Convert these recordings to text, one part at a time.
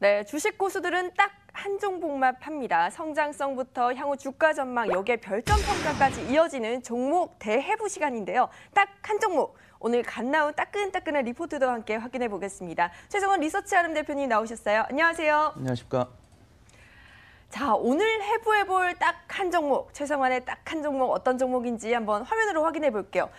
네, 주식 고수들은 딱 한 종목만 팝니다. 성장성부터 향후 주가 전망, 여기에 별점 평가까지 이어지는 종목 대해부 시간인데요. 딱 한 종목, 오늘 갓 나온 따끈따끈한 리포트도 함께 확인해 보겠습니다. 최성원 리서치 아름 대표님 나오셨어요. 안녕하세요. 안녕하십니까. 자, 오늘 해부해볼 딱 한 종목, 최성원의 딱 한 종목 어떤 종목인지 한번 화면으로 확인해 볼게요.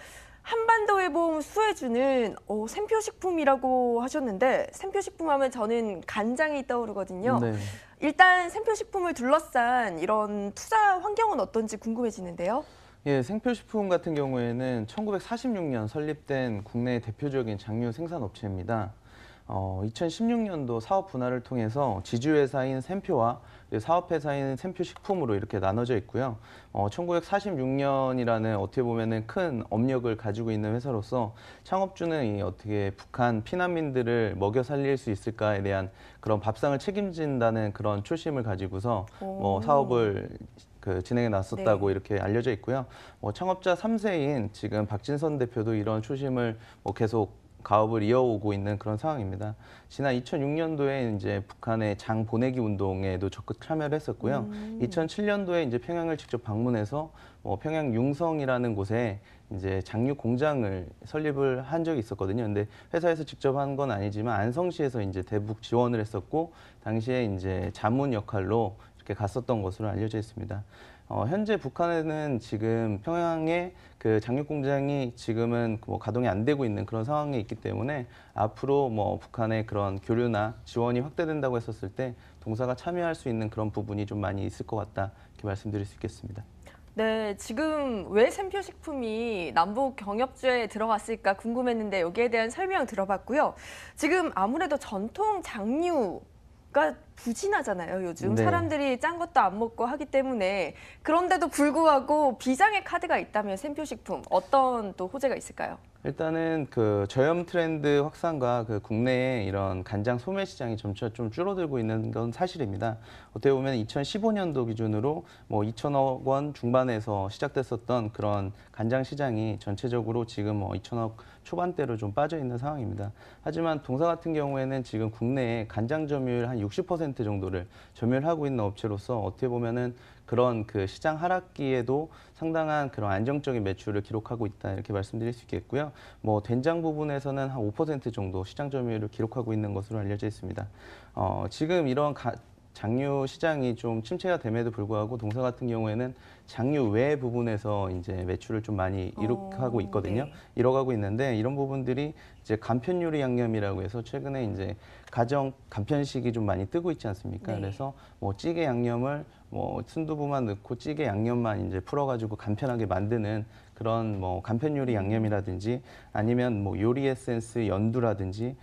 한반도의 보험 수혜주는 샘표식품이라고 하셨는데 샘표식품 하면 저는 간장이 떠오르거든요. 네. 일단 샘표식품을 둘러싼 이런 투자 환경은 어떤지 궁금해지는데요. 예, 생표식품 같은 경우에는 1946년 설립된 국내 대표적인 장류 생산업체입니다. 2016년도 사업 분할을 통해서 지주회사인 샘표와 사업회사인 샘표식품으로 이렇게 나눠져 있고요. 1946년이라는 어떻게 보면은 큰 업력을 가지고 있는 회사로서 창업주는 어떻게 북한 피난민들을 먹여 살릴 수 있을까에 대한 그런 밥상을 책임진다는 그런 초심을 가지고서 사업을 진행해 놨었다고 이렇게 알려져 있고요. 창업자 3세인 지금 박진선 대표도 이런 초심을 계속 가업을 이어오고 있는 그런 상황입니다. 지난 2006년도에 이제 북한의 장 보내기 운동에도 적극 참여를 했었고요. 2007년도에 이제 평양을 직접 방문해서 평양 융성이라는 곳에 이제 장류 공장을 설립을 한 적이 있었거든요. 근데 회사에서 직접 한 건 아니지만 안성시에서 이제 대북 지원을 했었고 당시에 이제 자문 역할로 이렇게 갔었던 것으로 알려져 있습니다. 현재 북한에는 지금 평양에 그 장육 공장이 지금은 가동이 안 되고 있는 그런 상황에 있기 때문에 앞으로 북한의 그런 교류나 지원이 확대된다고 했었을 때 동사가 참여할 수 있는 그런 부분이 좀 많이 있을 것 같다 이렇게 말씀드릴 수 있겠습니다. 네, 지금 왜 샘표식품이 남북 경협주에 들어갔을까 궁금했는데 여기에 대한 설명 들어봤고요. 지금 아무래도 전통 장류 가 부진하잖아요, 요즘. 네. 사람들이 짠 것도 안 먹고 하기 때문에. 그런데도 불구하고 비장의 카드가 있다면 샘표식품 어떤 또 호재가 있을까요? 일단은 그 저염 트렌드 확산과 그 국내의 이런 간장 소매 시장이 점차 좀 줄어들고 있는 건 사실입니다. 어떻게 보면 2015년도 기준으로 2천억 원 중반에서 시작됐었던 그런 간장 시장이 전체적으로 지금 2천억 초반대로 좀 빠져 있는 상황입니다. 하지만 동사 같은 경우에는 지금 국내에 간장 점유율 한 60% 정도를 점유하고 있는 업체로서 어떻게 보면은 그런 그 시장 하락기에도 상당한 그런 안정적인 매출을 기록하고 있다 이렇게 말씀드릴 수 있겠고요. 된장 부분에서는 한 5% 정도 시장 점유율을 기록하고 있는 것으로 알려져 있습니다. 지금 이런 장류 시장이 좀 침체가 됨에도 불구하고 동사 같은 경우에는 장류 외 부분에서 이제 매출을 좀 많이 이룩하고 있거든요. 네. 이뤄가고 있는데 이런 부분들이 이제 간편 요리 양념이라고 해서 최근에 이제 가정 간편식이 좀 많이 뜨고 있지 않습니까? 네. 그래서 찌개 양념을 순두부만 넣고 찌개 양념만 이제 풀어가지고 간편하게 만드는 그런 간편 요리 양념이라든지 아니면 요리 에센스 연두라든지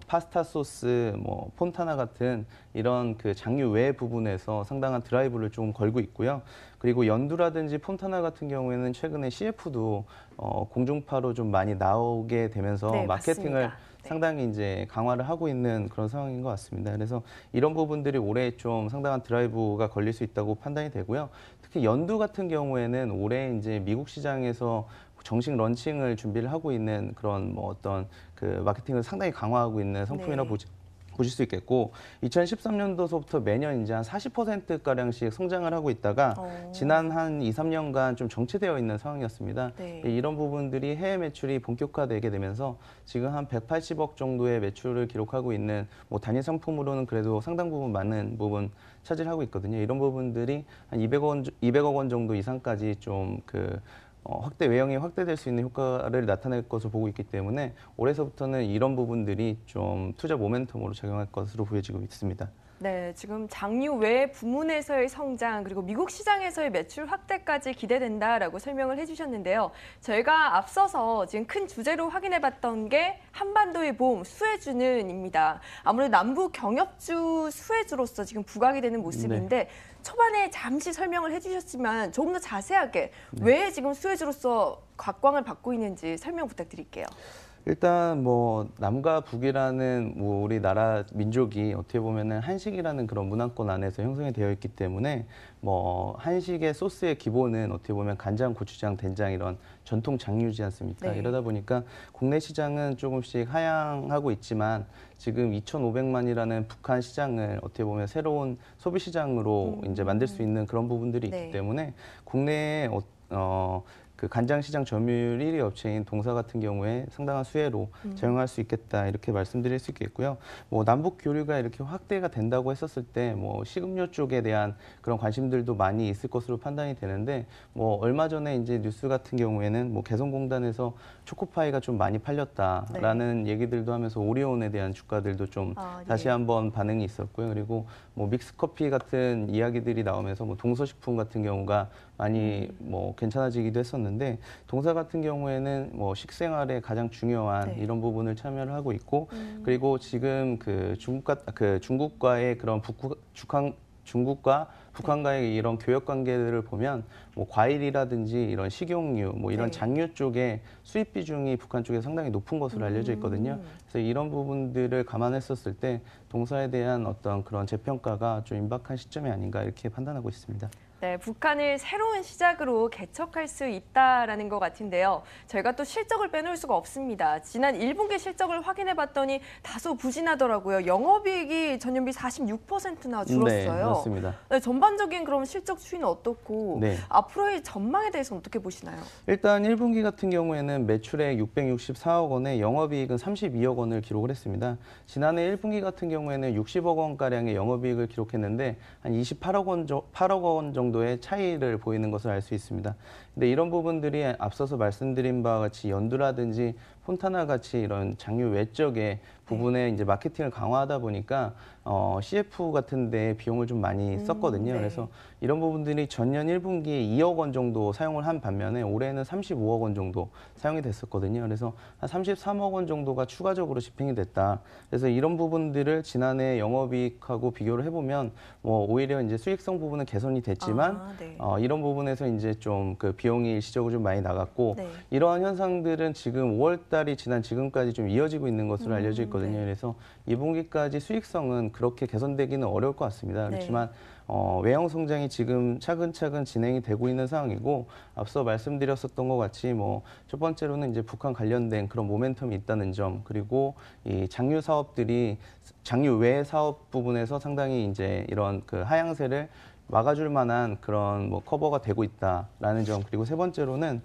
파스타 소스 폰타나 같은 이런 그 장류 외 부분에서 상당한 드라이브를 좀 걸고 있고요. 그리고 연두라든지 폰타나 같은 경우에는 최근에 CF도 공중파로 좀 많이 나오게 되면서 마케팅을 상당히 이제 강화를 하고 있는 그런 상황인 것 같습니다. 그래서 이런 부분들이 올해 좀 상당한 드라이브가 걸릴 수 있다고 판단이 되고요. 특히 연두 같은 경우에는 올해 이제 미국 시장에서 정식 런칭을 준비를 하고 있는 그런 어떤 그 마케팅을 상당히 강화하고 있는 상품이라 보실 수 있겠고 2013년도서부터 매년 이제 한 40%가량씩 성장을 하고 있다가 지난 한 2, 3년간 좀 정체되어 있는 상황이었습니다. 네. 이런 부분들이 해외 매출이 본격화되게 되면서 지금 한 180억 정도의 매출을 기록하고 있는 단일 상품으로는 그래도 상당 부분 많은 부분 차지하고 있거든요. 이런 부분들이 한 200억 원 정도 이상까지 좀 외형이 확대될 수 있는 효과를 나타낼 것으로 보고 있기 때문에 올해서부터는 이런 부분들이 좀 투자 모멘텀으로 작용할 것으로 보여지고 있습니다. 네, 지금 장류 외 부문에서의 성장 그리고 미국 시장에서의 매출 확대까지 기대된다라고 설명을 해주셨는데요. 저희가 앞서서 지금 큰 주제로 확인해봤던 게 한반도의 보험 수혜주는입니다. 아무래도 남북 경협주 수혜주로서 지금 부각이 되는 모습인데 초반에 잠시 설명을 해주셨지만 조금 더 자세하게 왜 지금 수혜주로서 각광을 받고 있는지 설명 부탁드릴게요. 일단 뭐 남과 북이라는 뭐 우리나라 민족이 어떻게 보면은 한식이라는 그런 문화권 안에서 형성이 되어 있기 때문에 뭐 한식의 소스의 기본은 어떻게 보면 간장, 고추장, 된장 이런 전통 장류지 않습니까? 네. 이러다 보니까 국내 시장은 조금씩 하향하고 있지만 지금 2,500만이라는 북한 시장을 어떻게 보면 새로운 소비 시장으로 이제 만들 수 있는 그런 부분들이 있기 네. 때문에 국내에 그 간장 시장 점유율 1위 업체인 동사 같은 경우에 상당한 수혜로 적용할 수 있겠다 이렇게 말씀드릴 수 있겠고요. 뭐 남북 교류가 이렇게 확대가 된다고 했었을 때 뭐 식음료 쪽에 대한 그런 관심들도 많이 있을 것으로 판단이 되는데 뭐 얼마 전에 이제 뉴스 같은 경우에는 뭐 개성공단에서 초코파이가 좀 많이 팔렸다라는 얘기들도 하면서 오리온에 대한 주가들도 좀 네. 다시 한번 반응이 있었고요. 그리고 뭐 믹스커피 같은 이야기들이 나오면서 뭐 동서식품 같은 경우가 많이 뭐 괜찮아지기도 했었는데 동사 같은 경우에는 뭐 식생활에 가장 중요한 네. 이런 부분을 참여를 하고 있고 그리고 지금 그 중국과의 그런 중국과 북한과의 이런 교역 관계들을 보면 뭐 과일이라든지 이런 식용유, 뭐 이런 네. 장류 쪽에 수입 비중이 북한 쪽에 상당히 높은 것으로 알려져 있거든요. 그래서 이런 부분들을 감안했었을 때 동사에 대한 어떤 그런 재평가가 좀 임박한 시점이 아닌가 이렇게 판단하고 있습니다. 네, 북한을 새로운 시작으로 개척할 수 있다라는 것 같은데요. 저희가 또 실적을 빼놓을 수가 없습니다. 지난 1분기 실적을 확인해 봤더니 다소 부진하더라고요. 영업이익이 전년비 46%나 줄었어요. 네, 맞습니다. 네, 전반적인 그럼 실적 추이는 어떻고 네. 앞으로의 전망에 대해서는 어떻게 보시나요? 일단 1분기 같은 경우에는 매출액 664억 원에 영업이익은 32억 원을 기록을 했습니다. 지난해 1분기 같은 경우에는 60억 원가량의 영업이익을 기록했는데 한 28억 원 정도의 차이를 보이는 것을 알 수 있습니다. 근데 이런 부분들이 앞서서 말씀드린 바와 같이 연두라든지 폰타나 같이 이런 장류 외적의 부분에 이제 마케팅을 강화하다 보니까 CF 같은 데 비용을 좀 많이 썼거든요. 네. 그래서 이런 부분들이 전년 1분기에 2억 원 정도 사용을 한 반면에 올해는 35억 원 정도 사용이 됐었거든요. 그래서 한 33억 원 정도가 추가적으로 집행이 됐다. 그래서 이런 부분들을 지난해 영업이익하고 비교를 해보면 뭐 오히려 이제 수익성 부분은 개선이 됐지만 네. 이런 부분에서 이제 좀 그 비용이 일시적으로 좀 많이 나갔고 네. 이러한 현상들은 지금 5월 달이 지난 지금까지 좀 이어지고 있는 것으로 알려져 있거든요. 네. 그래서 2분기까지 수익성은 그렇게 개선되기는 어려울 것 같습니다. 네. 그렇지만 외형 성장이 지금 차근차근 진행이 되고 있는 상황이고 앞서 말씀드렸었던 것 같이 뭐 첫 번째로는 이제 북한 관련된 그런 모멘텀이 있다는 점 그리고 이 장류 사업들이 장류 외 사업 부분에서 상당히 이제 이런 그 하향세를 막아줄 만한 그런 뭐 커버가 되고 있다라는 점 그리고 세 번째로는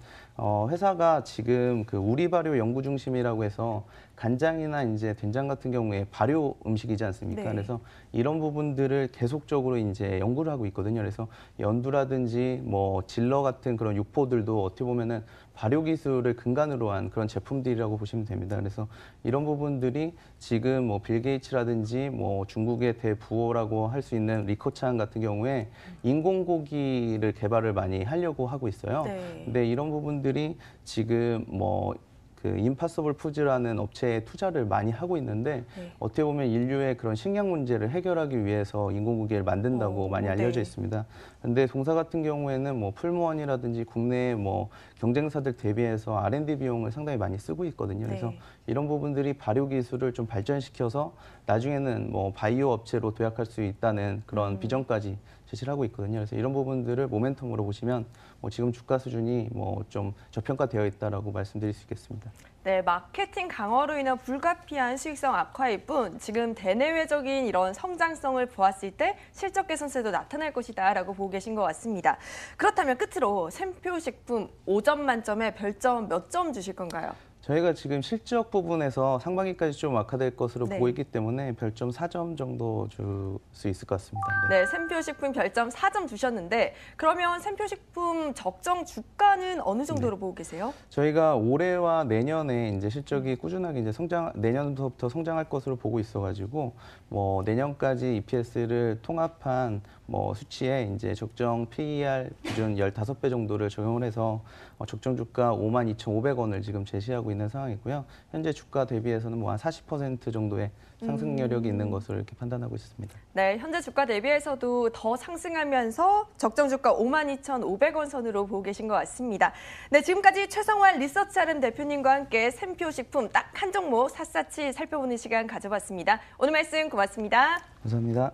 회사가 지금 그 우리 발효 연구 중심이라고 해서 간장이나 이제 된장 같은 경우에 발효 음식이지 않습니까? 네. 그래서 이런 부분들을 계속적으로 이제 연구를 하고 있거든요. 그래서 연두라든지 뭐 질러 같은 그런 육포들도 어떻게 보면은 발효 기술을 근간으로 한 그런 제품들이라고 보시면 됩니다. 그래서 이런 부분들이 지금 뭐 빌 게이츠라든지 뭐 중국의 대부호라고 할 수 있는 리커창 같은 경우에 인공고기를 개발을 많이 하려고 하고 있어요. 네. 근데 이런 부분들이 지금 뭐 그 임파서블 푸즈라는 업체에 투자를 많이 하고 있는데 네. 어떻게 보면 인류의 그런 식량 문제를 해결하기 위해서 인공고기를 만든다고 많이 알려져 네. 있습니다. 근데 동사 같은 경우에는 뭐 풀무원이라든지 국내 뭐 경쟁사들 대비해서 R&D 비용을 상당히 많이 쓰고 있거든요. 그래서 네. 이런 부분들이 발효 기술을 좀 발전시켜서 나중에는 뭐 바이오 업체로 도약할 수 있다는 그런 비전까지 제시를 하고 있거든요. 그래서 이런 부분들을 모멘텀으로 보시면 뭐 지금 주가 수준이 뭐 좀 저평가되어 있다라고 말씀드릴 수 있겠습니다. 네, 마케팅 강화로 인한 불가피한 수익성 악화일 뿐 지금 대내외적인 이런 성장성을 보았을 때 실적 개선세도 나타날 것이다라고 보고 계신 것 같습니다. 그렇다면 끝으로 샘표식품 5점 만점에 별점 몇 점 주실 건가요? 저희가 지금 실적 부분에서 상반기까지 좀 악화될 것으로 네. 보고 있기 때문에 별점 4점 정도 줄 수 있을 것 같습니다. 네, 샘표식품 별점 4점 주셨는데 그러면 샘표식품 적정 주가는 어느 정도로 보고 계세요? 저희가 올해와 내년에 이제 실적이 꾸준하게 이제 내년부터 성장할 것으로 보고 있어가지고 뭐 내년까지 EPS를 통합한 뭐 수치에 이제 적정 PER 기준 15배 정도를 적용을 해서 적정 주가 52,500원을 지금 제시하고 있는 상황이고요. 현재 주가 대비해서는 뭐 한 40% 정도의 상승 여력이 있는 것으로 이렇게 판단하고 있습니다. 네, 현재 주가 대비해서도 더 상승하면서 적정 주가 52,500원 선으로 보고 계신 것 같습니다. 네, 지금까지 최성환 리서치 RM 대표님과 함께 샘표 식품 딱 한 종목 샅샅이 살펴보는 시간 가져봤습니다. 오늘 말씀 고맙습니다. 감사합니다.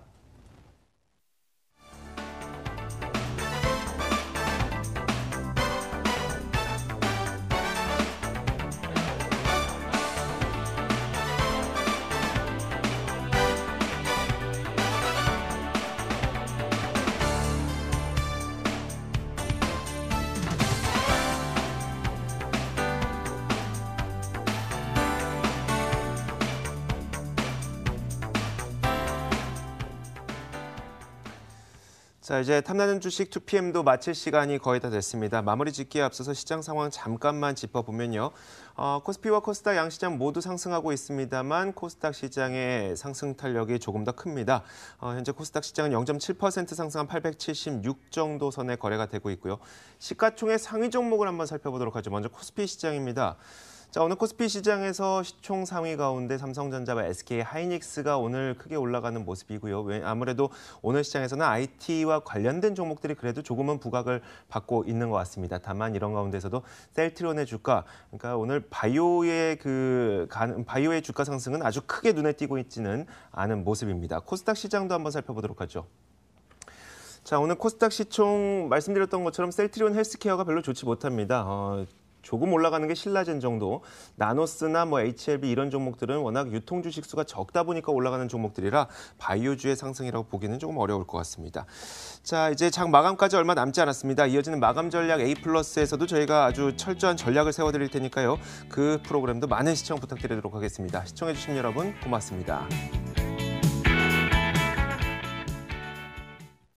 자, 이제 탐나는 주식 2PM도 마칠 시간이 거의 다 됐습니다. 마무리 짓기에 앞서서 시장 상황 잠깐만 짚어보면요. 코스피와 코스닥 양시장 모두 상승하고 있습니다만 코스닥 시장의 상승 탄력이 조금 더 큽니다. 현재 코스닥 시장은 0.7% 상승한 876 정도 선에 거래가 되고 있고요. 시가총액 상위 종목을 한번 살펴보도록 하죠. 먼저 코스피 시장입니다. 자, 오늘 코스피 시장에서 시총 상위 가운데 삼성전자와 SK 하이닉스가 오늘 크게 올라가는 모습이고요. 아무래도 오늘 시장에서는 IT와 관련된 종목들이 그래도 조금은 부각을 받고 있는 것 같습니다. 다만 이런 가운데서도 셀트리온의 주가, 그러니까 오늘 바이오의 주가 상승은 아주 크게 눈에 띄고 있지는 않은 모습입니다. 코스닥 시장도 한번 살펴보도록 하죠. 자, 오늘 코스닥 시총 말씀드렸던 것처럼 셀트리온 헬스케어가 별로 좋지 못합니다. 조금 올라가는 게 신라젠 정도, 나노스나 뭐 HLB 이런 종목들은 워낙 유통 주식 수가 적다 보니까 올라가는 종목들이라 바이오주의 상승이라고 보기는 조금 어려울 것 같습니다. 자, 이제 장 마감까지 얼마 남지 않았습니다. 이어지는 마감 전략 A+에서도 저희가 아주 철저한 전략을 세워드릴 테니까요. 그 프로그램도 많은 시청 부탁드리도록 하겠습니다. 시청해주신 여러분 고맙습니다.